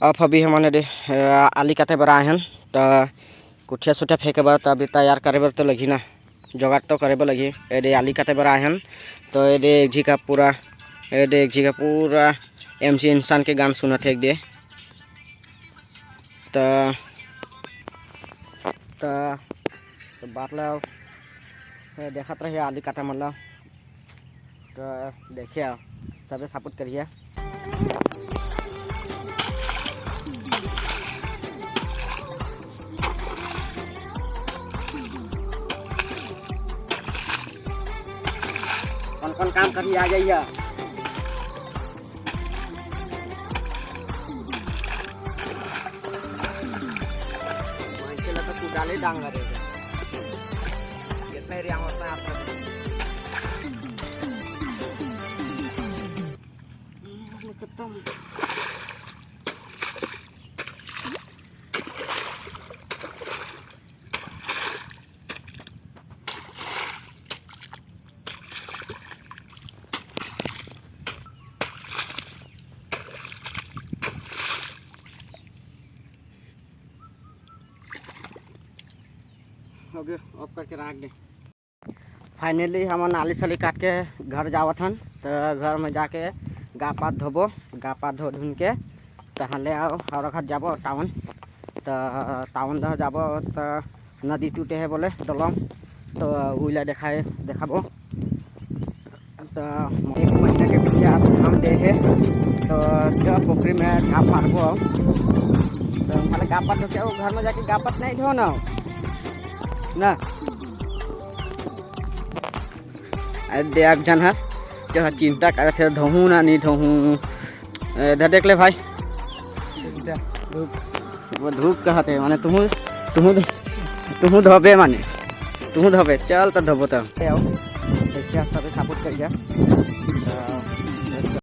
अब अभी हमने दे आली काटे बर आए हैं तो कुठिया सुठिया फेंके बर तो अभी तैयार करे बर तो लगी ना जोगाड़ तो करे बर लगी ये आली काटे बर आए हैं तो ये एक जी का पूरा MC इंसान के गान सुना थे एक दे तो बात ला देखत रहिए आली काटा मतलब तो देखिए सबे सपोर्ट करिए। कौन कौन काम करिए आ जाइए। तो तू डाले डांग इतना एरिया में उतना आप ओके ऑफ करके रख दे। फाइनली हम नाली साली काट के घर जावत हन तो घर में जाके गा पात धोबो गा पात धो धुन के तहले और घर जाबो टाउन तो टाउन दह जाबो तो नदी टूटे है बोले दलम तो उला देखाबो तो एक महीने के पीछे हम दे है तो पोखरी में घाप मारबो तो हमारे गा पात धो के घर में जाके गा पात नहीं धो ना देख जन है जो चिंता करे थे धोहूँ ना नहीं धोहूँ इधर देख ले भाई वो धूप कहते माने तुम धोबे माने तुम धोबे चल तो धोबो तो देखिए सब सपोर्ट करिए।